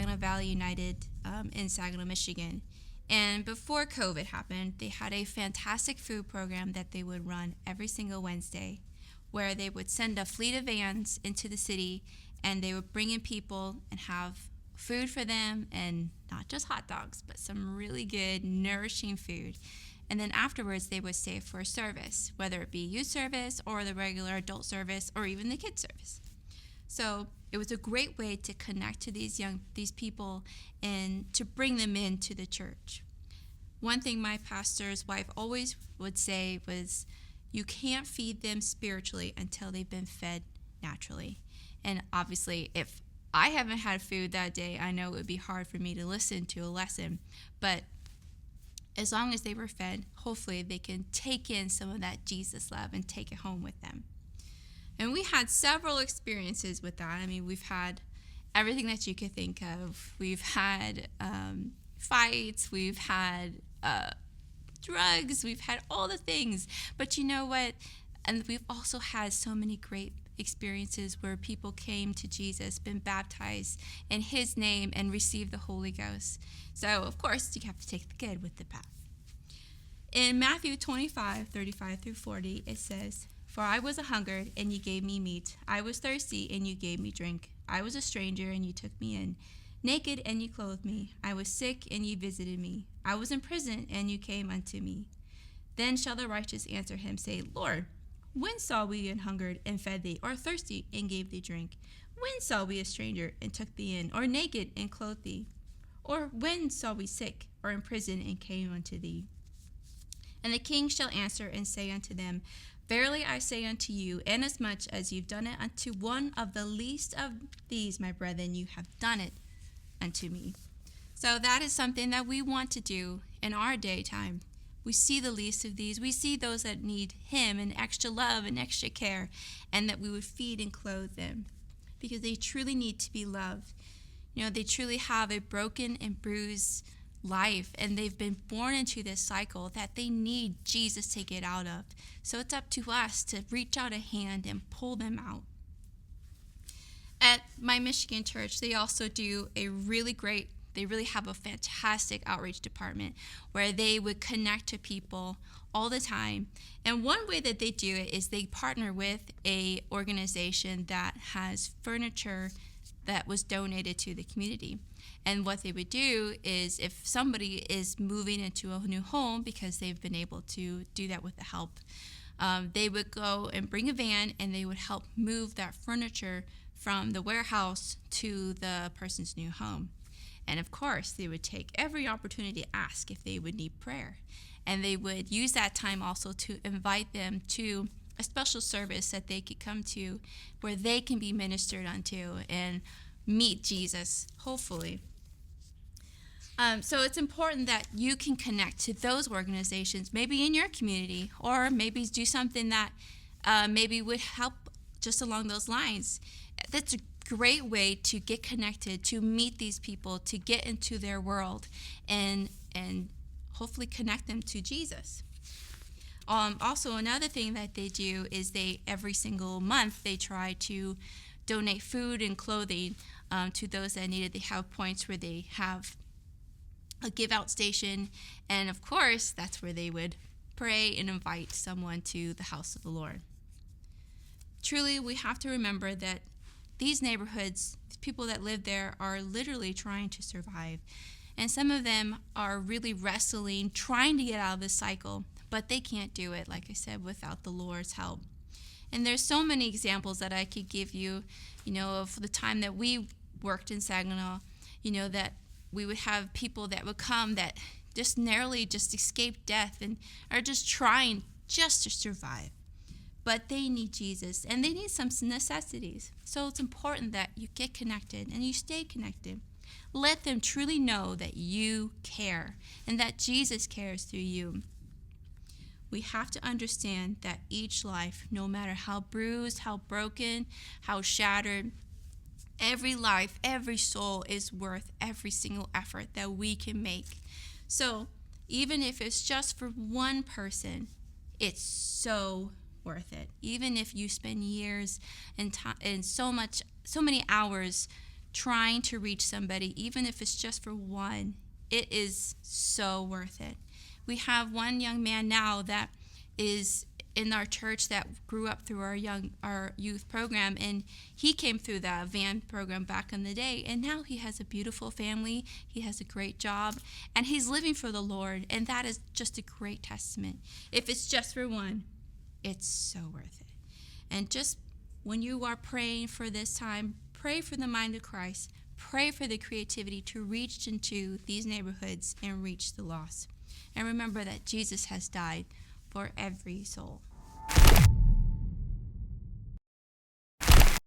Saginaw Valley United in Saginaw, Michigan. And before COVID happened, they had a fantastic food program that they would run every single Wednesday, where they would send a fleet of vans into the city, and they would bring in people and have food for them, and not just hot dogs, but some really good, nourishing food. And then afterwards, they would stay for a service, whether it be youth service or the regular adult service or even the kids service. So it was a great way to connect to these people and to bring them into the church. One thing my pastor's wife always would say was, you can't feed them spiritually until they've been fed naturally. And obviously, if I haven't had food that day, I know it would be hard for me to listen to a lesson. But as long as they were fed, hopefully they can take in some of that Jesus love and take it home with them. And we had several experiences with that. I mean, we've had everything that you could think of. We've had fights. We've had drugs. We've had all the things. But you know what? And we've also had so many great experiences where people came to Jesus, been baptized in his name, and received the Holy Ghost. So, of course, you have to take the good with the bad. In Matthew 25:35-40, it says, "For I was a hungered, and you gave me meat. I was thirsty, and you gave me drink. I was a stranger, and you took me in. Naked, and you clothed me. I was sick, and you visited me. I was in prison, and you came unto me. Then shall the righteous answer him, say, Lord, when saw we an hungered, and fed thee, or thirsty, and gave thee drink? When saw we a stranger, and took thee in, or naked, and clothed thee? Or when saw we sick, or in prison, and came unto thee? And the king shall answer and say unto them, Verily I say unto you, inasmuch as you've done it unto one of the least of these, my brethren, you have done it unto me." So that is something that we want to do in our daytime. We see the least of these. We see those that need him and extra love and extra care, and that we would feed and clothe them because they truly need to be loved. You know, they truly have a broken and bruised life, and they've been born into this cycle that they need Jesus to get out of. So it's up to us to reach out a hand and pull them out. At my Michigan church, they also do they really have a fantastic outreach department where they would connect to people all the time. And one way that they do it is they partner with a organization that has furniture that was donated to the community. And what they would do is, if somebody is moving into a new home, because they've been able to do that with the help, they would go and bring a van, and they would help move that furniture from the warehouse to the person's new home. And of course, they would take every opportunity to ask if they would need prayer. And they would use that time also to invite them to a special service that they could come to where they can be ministered unto and meet Jesus, hopefully. So it's important that you can connect to those organizations, maybe in your community, or maybe do something that maybe would help just along those lines. That's a great way to get connected, to meet these people, to get into their world, and hopefully connect them to Jesus. Also, another thing that they do is every single month they try to donate food and clothing to those that need it. They have points where they have a give out station, and of course that's where they would pray and invite someone to the house of the Lord. Truly, we have to remember that these neighborhoods, the people that live there, are literally trying to survive. And some of them are really wrestling, trying to get out of this cycle, but they can't do it, like I said, without the Lord's help. And there's so many examples that I could give you, of the time that we worked in Saginaw, that we would have people that would come that just narrowly just escaped death and are just trying just to survive. But they need Jesus, and they need some necessities. So it's important that you get connected and you stay connected. Let them truly know that you care and that Jesus cares through you. We have to understand that each life, no matter how bruised, how broken, how shattered, every life, every soul is worth every single effort that we can make. So even if it's just for one person, it's so worth it. Even if you spend years and so many hours trying to reach somebody, even if it's just for one, it is so worth it. We have one young man now that is in our church that grew up through our youth program, and he came through the van program back in the day, and now he has a beautiful family, he has a great job, and he's living for the Lord, and that is just a great testament. If it's just for one, it's so worth it. And just when you are praying for this time, pray for the mind of Christ. Pray for the creativity to reach into these neighborhoods and reach the lost. And remember that Jesus has died for every soul.